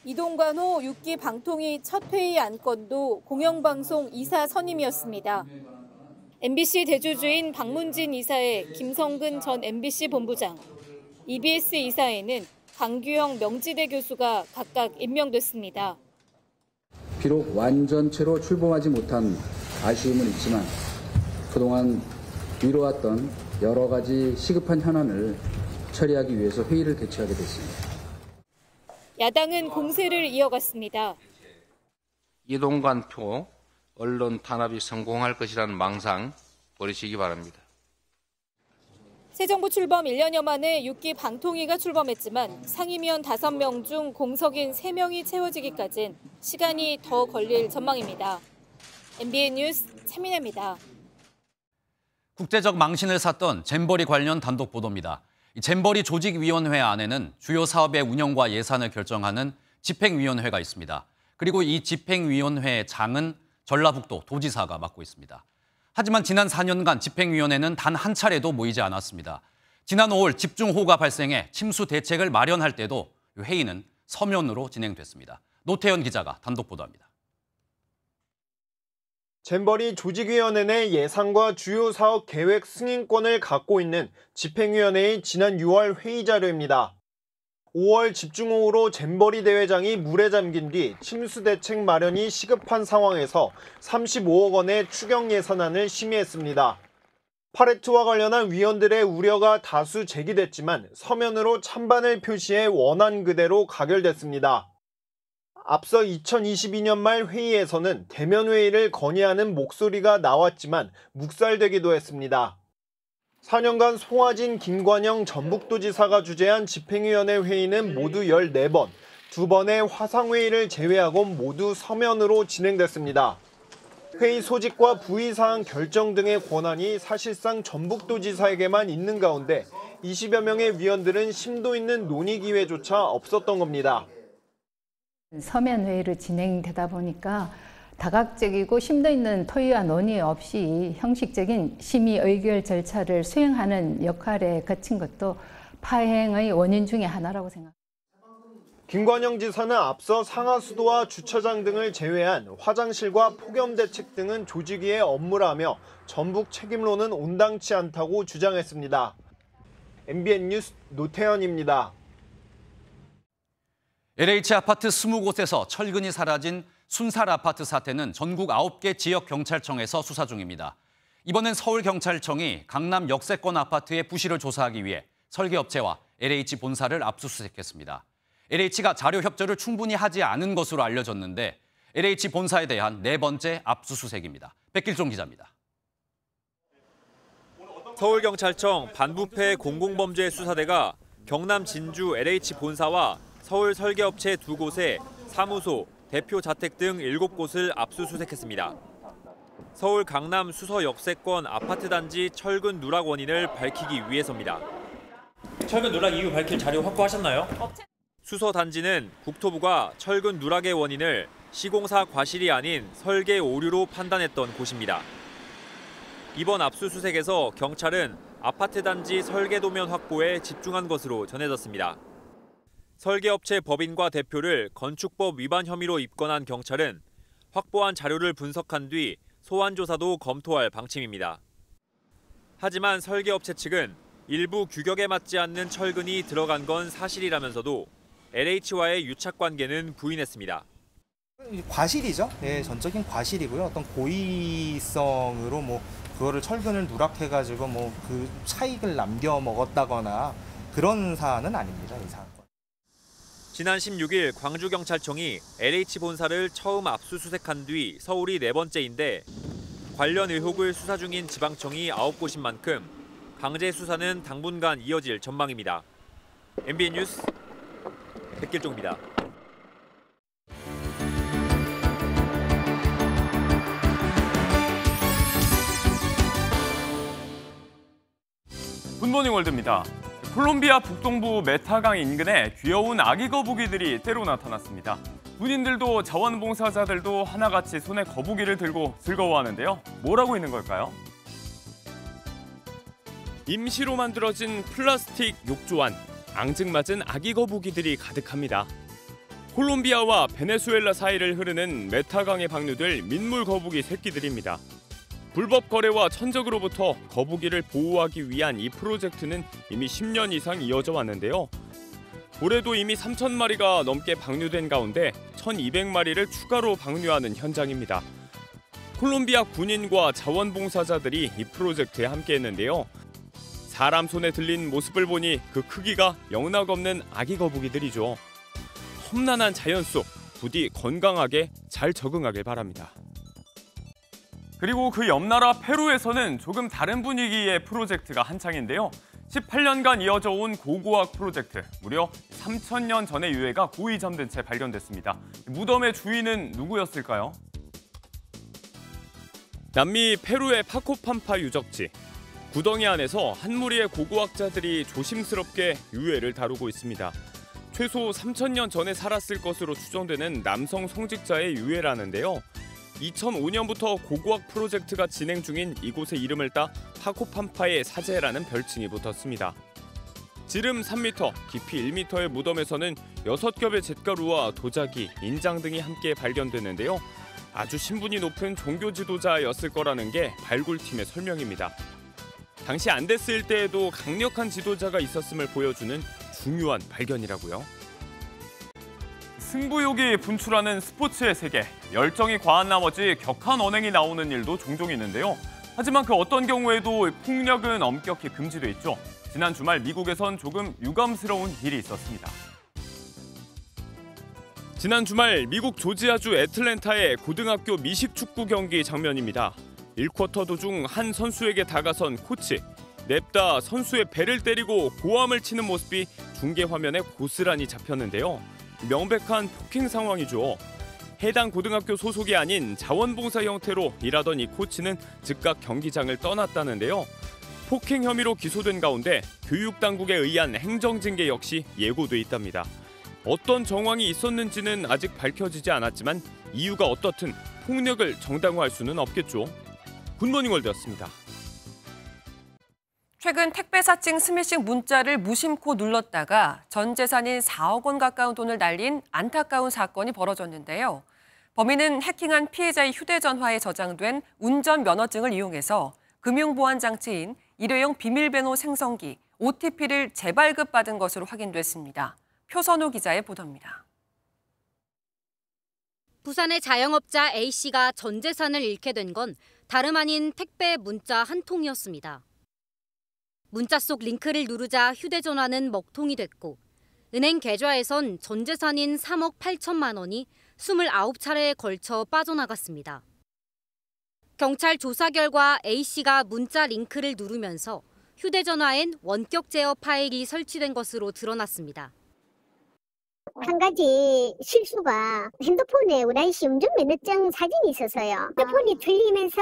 이동관 호 6기 방통위 첫 회의 안건도 공영방송 이사 선임이었습니다. MBC 대주주인 박문진 이사에 김성근 전 MBC 본부장, EBS 이사에는 강규형 명지대 교수가 각각 임명됐습니다. 비록 완전체로 출범하지 못한 아쉬움은 있지만 그동안 미뤄왔던 여러 가지 시급한 현안을 처리하기 위해서 회의를 개최하게 됐습니다. 야당은 공세를 이어갔습니다. 이동관 표 언론 탄압이 성공할 것이라는 망상 버리시기 바랍니다. 새 정부 출범 1년여 만에 6기 방통위가 출범했지만 상임위원 5명 중 공석인 3명이 채워지기까지는 시간이 더 걸릴 전망입니다. MBN 뉴스 차민아입니다. 국제적 망신을 샀던 잼버리 관련 단독 보도입니다. 잼버리 조직위원회 안에는 주요 사업의 운영과 예산을 결정하는 집행위원회가 있습니다. 그리고 이 집행위원회의 장은 전라북도 도지사가 맡고 있습니다. 하지만 지난 4년간 집행위원회는 단 한 차례도 모이지 않았습니다. 지난 5월 집중호우가 발생해 침수 대책을 마련할 때도 회의는 서면으로 진행됐습니다. 노태현 기자가 단독 보도합니다. 잼버리 조직위원회 내 예산과 주요 사업 계획 승인권을 갖고 있는 집행위원회의 지난 6월 회의 자료입니다. 5월 집중호우로 잼버리 대회장이 물에 잠긴 뒤 침수 대책 마련이 시급한 상황에서 35억 원의 추경 예산안을 심의했습니다. 파레트와 관련한 위원들의 우려가 다수 제기됐지만 서면으로 찬반을 표시해 원안 그대로 가결됐습니다. 앞서 2022년 말 회의에서는 대면 회의를 건의하는 목소리가 나왔지만 묵살되기도 했습니다. 4년간 송하진, 김관영 전북도지사가 주재한 집행위원회 회의는 모두 14번, 2번의 화상회의를 제외하고 모두 서면으로 진행됐습니다. 회의 소집과 부의사항 결정 등의 권한이 사실상 전북도지사에게만 있는 가운데 20여 명의 위원들은 심도 있는 논의 기회조차 없었던 겁니다. 서면 회의로 진행되다 보니까 다각적이고 심도 있는 토의와 논의 없이 형식적인 심의 의결 절차를 수행하는 역할에 거친 것도 파행의 원인 중에 하나라고 생각합니다. 김관영 지사는 앞서 상하수도와 주차장 등을 제외한 화장실과 폭염 대책 등은 조직위의 업무라며 전북 책임론은 온당치 않다고 주장했습니다. MBN 뉴스 노태현입니다. LH 아파트 20곳에서 철근이 사라진 순살 아파트 사태는 전국 9개 지역 경찰청에서 수사 중입니다. 이번엔 서울경찰청이 강남 역세권 아파트의 부실을 조사하기 위해 설계업체와 LH 본사를 압수수색했습니다. LH가 자료 협조를 충분히 하지 않은 것으로 알려졌는데 LH 본사에 대한 4번째 압수수색입니다. 백길종 기자입니다. 서울경찰청 반부패 공공범죄수사대가 경남 진주 LH 본사와 서울 설계업체 2곳에 사무소, 대표 자택 등 7곳을 압수수색했습니다. 서울 강남 수서 역세권 아파트 단지 철근 누락 원인을 밝히기 위해서입니다. 철근 누락 이유 밝힐 자료 확보하셨나요? 수서 단지는 국토부가 철근 누락의 원인을 시공사 과실이 아닌 설계 오류로 판단했던 곳입니다. 이번 압수수색에서 경찰은 아파트 단지 설계도면 확보에 집중한 것으로 전해졌습니다. 설계업체 법인과 대표를 건축법 위반 혐의로 입건한 경찰은 확보한 자료를 분석한 뒤 소환 조사도 검토할 방침입니다. 하지만 설계업체 측은 일부 규격에 맞지 않는 철근이 들어간 건 사실이라면서도 LH와의 유착 관계는 부인했습니다. 과실이죠. 예, 전적인 과실이고요. 어떤 고의성으로 그거를 철근을 누락해가지고 그 차익을 남겨 먹었다거나 그런 사안은 아닙니다. 이 사건. 지난 16일 광주경찰청이 LH 본사를 처음 압수수색한 뒤 서울이 4번째인데 관련 의혹을 수사 중인 지방청이 9곳인 만큼 강제 수사는 당분간 이어질 전망입니다. MBN 뉴스 백길종입니다. 굿모닝 월드입니다. 콜롬비아 북동부 메타강 인근에 귀여운 아기 거북이들이 때로 나타났습니다. 군인들도 자원봉사자들도 하나같이 손에 거북이를 들고 즐거워하는데요. 뭘 하고 있는 걸까요? 임시로 만들어진 플라스틱 욕조안, 앙증맞은 아기 거북이들이 가득합니다. 콜롬비아와 베네수엘라 사이를 흐르는 메타강에 방류될 민물 거북이 새끼들입니다. 불법 거래와 천적으로부터 거북이를 보호하기 위한 이 프로젝트는 이미 10년 이상 이어져 왔는데요. 올해도 이미 3,000마리가 넘게 방류된 가운데 1,200마리를 추가로 방류하는 현장입니다. 콜롬비아 군인과 자원봉사자들이 이 프로젝트에 함께했는데요. 사람 손에 들린 모습을 보니 그 크기가 영락없는 아기 거북이들이죠. 험난한 자연 속 부디 건강하게 잘 적응하길 바랍니다. 그리고 그 옆나라 페루에서는 조금 다른 분위기의 프로젝트가 한창인데요. 18년간 이어져 온 고고학 프로젝트, 무려 3,000년 전의 유해가 고이 잠든 채 발견됐습니다. 무덤의 주인은 누구였을까요? 남미 페루의 파코팜파 유적지. 구덩이 안에서 한 무리의 고고학자들이 조심스럽게 유해를 다루고 있습니다. 최소 3,000년 전에 살았을 것으로 추정되는 남성 성직자의 유해라는데요. 2005년부터 고고학 프로젝트가 진행 중인 이곳의 이름을 따 파코팜파의 사제라는 별칭이 붙었습니다. 지름 3m, 깊이 1m의 무덤에서는 6겹의 잿가루와 도자기, 인장 등이 함께 발견됐는데요. 아주 신분이 높은 종교 지도자였을 거라는 게 발굴팀의 설명입니다. 당시 안 됐을 때에도 강력한 지도자가 있었음을 보여주는 중요한 발견이라고요. 승부욕이 분출하는 스포츠의 세계. 열정이 과한 나머지 격한 언행이 나오는 일도 종종 있는데요. 하지만 그 어떤 경우에도 폭력은 엄격히 금지돼 있죠. 지난 주말 미국에선 조금 유감스러운 일이 있었습니다. 지난 주말 미국 조지아주 애틀랜타의 고등학교 미식축구 경기 장면입니다. 1쿼터 도중 한 선수에게 다가선 코치. 냅다 선수의 배를 때리고 고함을 치는 모습이 중계 화면에 고스란히 잡혔는데요. 명백한 폭행 상황이죠. 해당 고등학교 소속이 아닌 자원봉사 형태로 일하던 이 코치는 즉각 경기장을 떠났다는데요. 폭행 혐의로 기소된 가운데 교육당국에 의한 행정징계 역시 예고돼 있답니다. 어떤 정황이 있었는지는 아직 밝혀지지 않았지만 이유가 어떻든 폭력을 정당화할 수는 없겠죠. 굿모닝 월드였습니다. 최근 택배사칭 스미싱 문자를 무심코 눌렀다가 전 재산인 4억 원 가까운 돈을 날린 안타까운 사건이 벌어졌는데요. 범인은 해킹한 피해자의 휴대전화에 저장된 운전면허증을 이용해서 금융보안장치인 일회용 비밀번호 생성기 OTP를 재발급받은 것으로 확인됐습니다. 표선우 기자의 보도입니다. 부산의 자영업자 A씨가 전 재산을 잃게 된 건 다름 아닌 택배 문자 한 통이었습니다. 문자 속 링크를 누르자 휴대전화는 먹통이 됐고 은행 계좌에선 전 재산인 3억 8천만 원이 29차례에 걸쳐 빠져나갔습니다. 경찰 조사 결과 A씨가 문자 링크를 누르면서 휴대전화엔 원격 제어 파일이 설치된 것으로 드러났습니다. 한 가지 실수가 핸드폰에 우리 아이씨 운전면허증 사진이 있어서요. 핸드폰이 틀리면서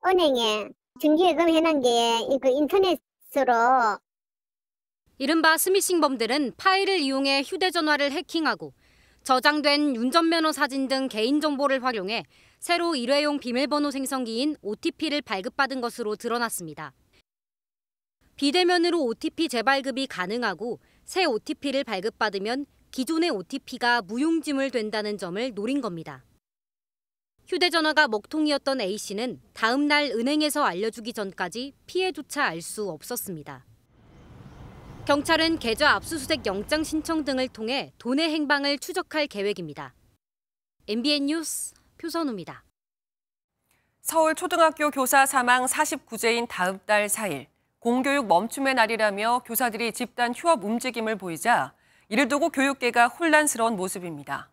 은행에 정기예금 해놓은 게 인터넷으로. 이른바 스미싱범들은 파일을 이용해 휴대전화를 해킹하고 저장된 운전면허 사진 등 개인정보를 활용해 새로 일회용 비밀번호 생성기인 OTP를 발급받은 것으로 드러났습니다. 비대면으로 OTP 재발급이 가능하고 새 OTP를 발급받으면 기존의 OTP가 무용지물 된다는 점을 노린 겁니다. 휴대전화가 먹통이었던 A씨는 다음 날 은행에서 알려주기 전까지 피해조차 알 수 없었습니다. 경찰은 계좌 압수수색 영장 신청 등을 통해 돈의 행방을 추적할 계획입니다. MBN 뉴스 표선우입니다. 서울 초등학교 교사 사망 49제인 다음 달 4일, 공교육 멈춤의 날이라며 교사들이 집단 휴업 움직임을 보이자 이를 두고 교육계가 혼란스러운 모습입니다.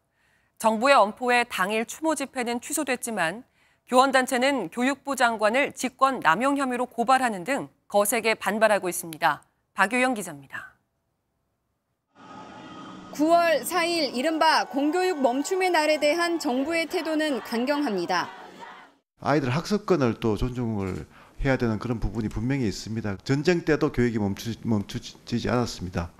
정부의 엄포에 당일 추모 집회는 취소됐지만 교원단체는 교육부 장관을 직권 남용 혐의로 고발하는 등 거세게 반발하고 있습니다. 박유영 기자입니다. 9월 4일 이른바 공교육 멈춤의 날에 대한 정부의 태도는 강경합니다. 아이들 학습권을 또 존중을 해야 되는 그런 부분이 분명히 있습니다. 전쟁 때도 교육이 멈추지 않았습니다.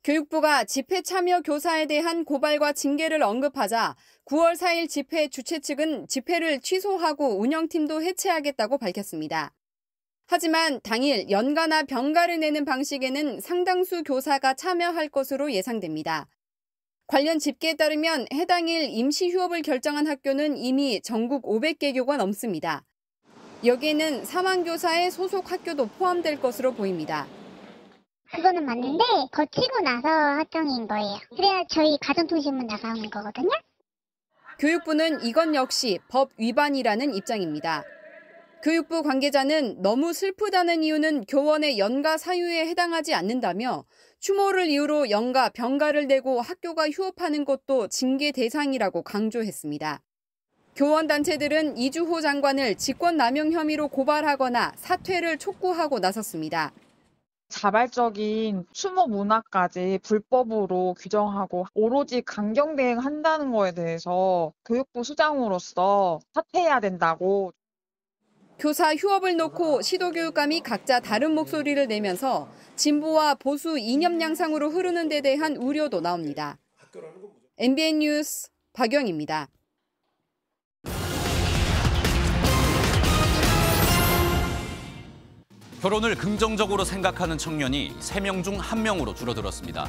교육부가 집회 참여 교사에 대한 고발과 징계를 언급하자 9월 4일 집회 주최 측은 집회를 취소하고 운영팀도 해체하겠다고 밝혔습니다. 하지만 당일 연가나 병가를 내는 방식에는 상당수 교사가 참여할 것으로 예상됩니다. 관련 집계에 따르면 해당일 임시 휴업을 결정한 학교는 이미 전국 500개교가 넘습니다. 여기에는 사망교사의 소속 학교도 포함될 것으로 보입니다. 그거는 맞는데 거치고 나서 확정인 거예요. 그래야 저희 가정통신문 나가는 거거든요. 교육부는 이건 역시 법 위반이라는 입장입니다. 교육부 관계자는 너무 슬프다는 이유는 교원의 연가 사유에 해당하지 않는다며 추모를 이유로 연가, 병가를 내고 학교가 휴업하는 것도 징계 대상이라고 강조했습니다. 교원단체들은 이주호 장관을 직권남용 혐의로 고발하거나 사퇴를 촉구하고 나섰습니다. 자발적인 추모 문화까지 불법으로 규정하고 오로지 강경 대응한다는 거에 대해서 교육부 수장으로서 사퇴해야 된다고. 교사 휴업을 놓고 시도교육감이 각자 다른 목소리를 내면서 진보와 보수 이념 양상으로 흐르는 데 대한 우려도 나옵니다. MBN 뉴스 박영입니다. 결혼을 긍정적으로 생각하는 청년이 3명 중 1명으로 줄어들었습니다.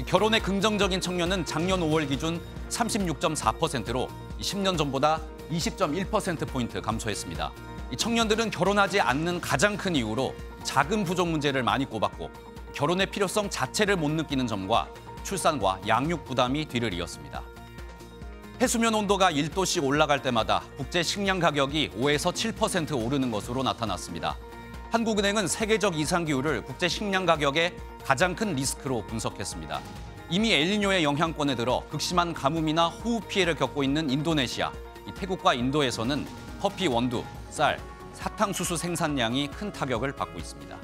결혼에 긍정적인 청년은 작년 5월 기준 36.4%로 10년 전보다 20.1%포인트 감소했습니다. 청년들은 결혼하지 않는 가장 큰 이유로 자금 부족 문제를 많이 꼽았고 결혼의 필요성 자체를 못 느끼는 점과 출산과 양육 부담이 뒤를 이었습니다. 해수면 온도가 1도씩 올라갈 때마다 국제 식량 가격이 5에서 7% 오르는 것으로 나타났습니다. 한국은행은 세계적 이상기후를 국제 식량 가격의 가장 큰 리스크로 분석했습니다. 이미 엘니뇨의 영향권에 들어 극심한 가뭄이나 호우 피해를 겪고 있는 인도네시아, 태국과 인도에서는 커피 원두, 쌀, 사탕수수 생산량이 큰 타격을 받고 있습니다.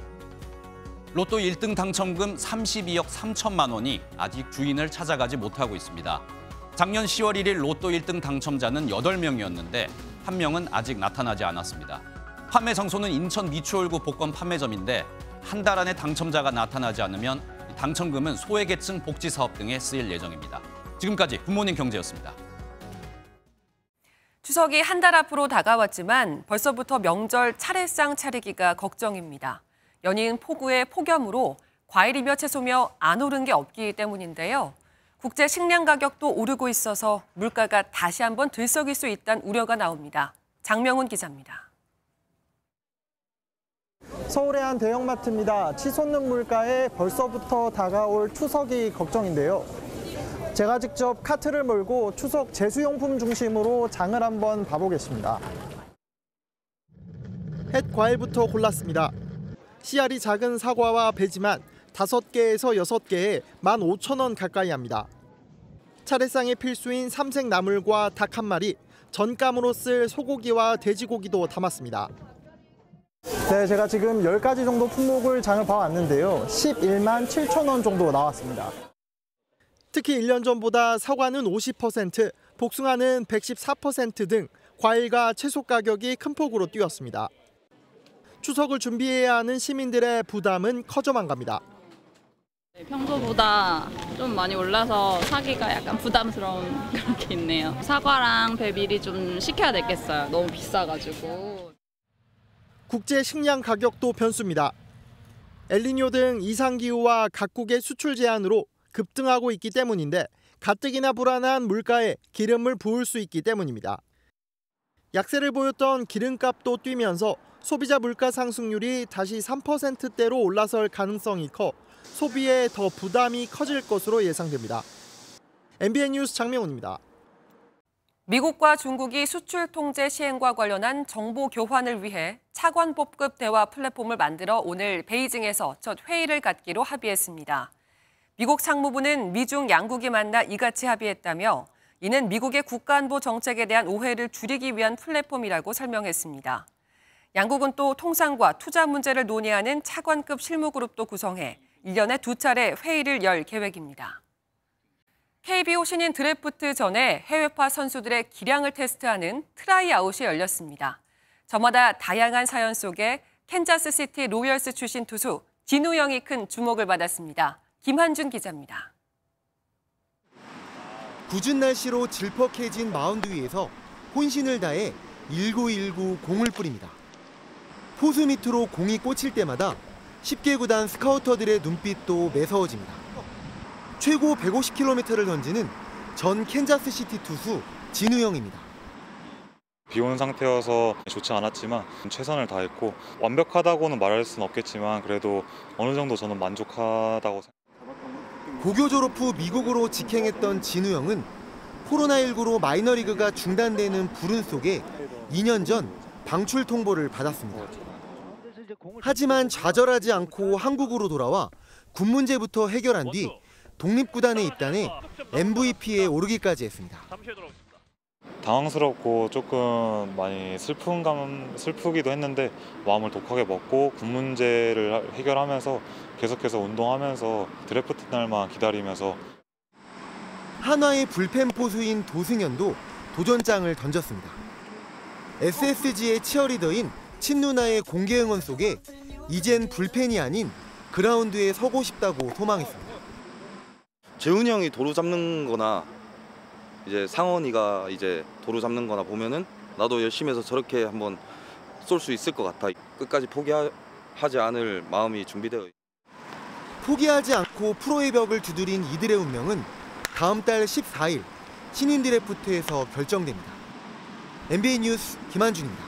로또 1등 당첨금 32억 3천만 원이 아직 주인을 찾아가지 못하고 있습니다. 작년 10월 1일 로또 1등 당첨자는 8명이었는데 1명은 아직 나타나지 않았습니다. 판매 장소는 인천 미추홀구 복권 판매점인데 한 달 안에 당첨자가 나타나지 않으면 당첨금은 소외계층 복지사업 등에 쓰일 예정입니다. 지금까지 굿모닝 경제였습니다. 추석이 한 달 앞으로 다가왔지만 벌써부터 명절 차례상 차리기가 걱정입니다. 연이은 폭우의 폭염으로 과일이며 채소며 안 오른 게 없기 때문인데요. 국제 식량 가격도 오르고 있어서 물가가 다시 한번 들썩일 수 있다는 우려가 나옵니다. 장명훈 기자입니다. 서울의 한 대형마트입니다. 치솟는 물가에 벌써부터 다가올 추석이 걱정인데요. 제가 직접 카트를 몰고 추석 제수용품 중심으로 장을 한번 봐보겠습니다. 햇 과일부터 골랐습니다. 씨알이 작은 사과와 배지만 5개에서 6개에 15,000원 가까이 합니다. 차례상의 필수인 삼색 나물과 닭 한 마리, 전감으로 쓸 소고기와 돼지고기도 담았습니다. 네, 제가 지금 10가지 정도 품목을 장을 봐왔는데요. 11만 7천 원 정도 나왔습니다. 특히 1년 전보다 사과는 50%, 복숭아는 114% 등 과일과 채소 가격이 큰 폭으로 뛰었습니다. 추석을 준비해야 하는 시민들의 부담은 커져만 갑니다. 평소보다 좀 많이 올라서 사기가 약간 부담스러운 그런 게 있네요. 사과랑 배 미리 좀 시켜야 되겠어요. 너무 비싸가지고. 국제 식량 가격도 변수입니다. 엘니뇨 등 이상기후와 각국의 수출 제한으로 급등하고 있기 때문인데 가뜩이나 불안한 물가에 기름을 부을 수 있기 때문입니다. 약세를 보였던 기름값도 뛰면서 소비자 물가 상승률이 다시 3%대로 올라설 가능성이 커 소비에 더 부담이 커질 것으로 예상됩니다. MBN 뉴스 장명훈입니다. 미국과 중국이 수출 통제 시행과 관련한 정보 교환을 위해 차관법급 대화 플랫폼을 만들어 오늘 베이징에서 첫 회의를 갖기로 합의했습니다. 미국 상무부는 미중 양국이 만나 이같이 합의했다며 이는 미국의 국가안보 정책에 대한 오해를 줄이기 위한 플랫폼이라고 설명했습니다. 양국은 또 통상과 투자 문제를 논의하는 차관급 실무그룹도 구성해 1년에 2차례 회의를 열 계획입니다. KBO 신인 드래프트 전에 해외파 선수들의 기량을 테스트하는 트라이아웃이 열렸습니다. 저마다 다양한 사연 속에 캔자스시티 로열스 출신 투수 진우영이 큰 주목을 받았습니다. 김한준 기자입니다. 궂은 날씨로 질퍽해진 마운드 위에서 혼신을 다해 1919 공을 뿌립니다. 포수 밑으로 공이 꽂힐 때마다 10개 구단 스카우터들의 눈빛도 매서워집니다. 최고 150km를 던지는 전 캔자스시티 투수 진우영입니다. 비 오는 상태여서 좋지 않았지만 최선을 다했고 완벽하다고는 말할 수는 없겠지만 그래도 어느 정도 저는 만족하다고 생각합니다. 고교 졸업 후 미국으로 직행했던 진우영은 코로나19로 마이너리그가 중단되는 불운 속에 2년 전 방출 통보를 받았습니다. 하지만 좌절하지 않고 한국으로 돌아와 군 문제부터 해결한 뒤 독립구단에 입단해 MVP에 오르기까지 했습니다. 당황스럽고 조금 많이 슬프기도 했는데 마음을 독하게 먹고 군 문제를 해결하면서 계속해서 운동하면서 드래프트 날만 기다리면서 한화의 불펜 포수인 도승현도 도전장을 던졌습니다. SSG의 치어리더인 친누나의 공개 응원 속에 이젠 불펜이 아닌 그라운드에 서고 싶다고 소망했습니다. 재훈이 형이 도루 잡는 거나 이제 상원이가 이제 도루 잡는 거나 보면은 나도 열심히 해서 저렇게 한번 쏠 수 있을 것 같아. 끝까지 포기하지 않을 마음이 준비되어 있습니다. 포기하지 않고 프로의 벽을 두드린 이들의 운명은 다음 달 14일 신인 드래프트에서 결정됩니다. MBN 뉴스 김한준입니다.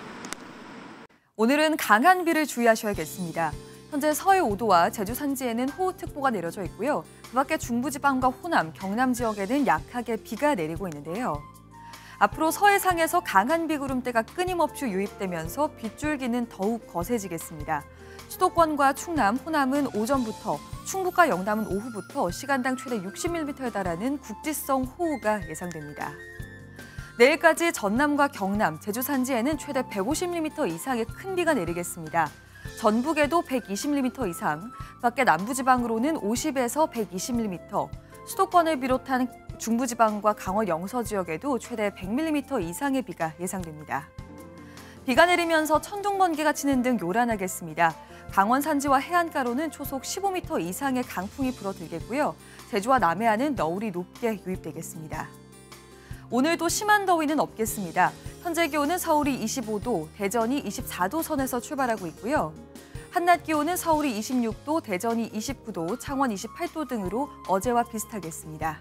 오늘은 강한 비를 주의하셔야겠습니다. 현재 서해 5도와 제주 산지에는 호우특보가 내려져 있고요. 그 밖에 중부지방과 호남, 경남 지역에는 약하게 비가 내리고 있는데요. 앞으로 서해상에서 강한 비구름대가 끊임없이 유입되면서 빗줄기는 더욱 거세지겠습니다. 수도권과 충남, 호남은 오전부터, 충북과 영남은 오후부터 시간당 최대 60mm에 달하는 국지성 호우가 예상됩니다. 내일까지 전남과 경남, 제주 산지에는 최대 150mm 이상의 큰 비가 내리겠습니다. 전북에도 120mm 이상, 밖에 남부지방으로는 50에서 120mm, 수도권을 비롯한 중부지방과 강원 영서 지역에도 최대 100mm 이상의 비가 예상됩니다. 비가 내리면서 천둥번개가 치는 등 요란하겠습니다. 강원 산지와 해안가로는 초속 15m 이상의 강풍이 불어들겠고요. 제주와 남해안은 너울이 높게 유입되겠습니다. 오늘도 심한 더위는 없겠습니다. 현재 기온은 서울이 25도, 대전이 24도 선에서 출발하고 있고요. 한낮 기온은 서울이 26도, 대전이 29도, 창원 28도 등으로 어제와 비슷하겠습니다.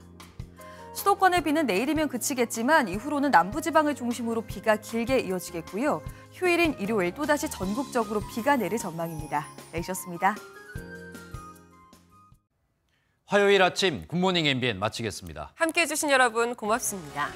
수도권의 비는 내일이면 그치겠지만 이후로는 남부지방을 중심으로 비가 길게 이어지겠고요. 휴일인 일요일 또다시 전국적으로 비가 내릴 전망입니다. 내셨습니다. 화요일 아침 굿모닝 MBN 마치겠습니다. 함께해 주신 여러분 고맙습니다.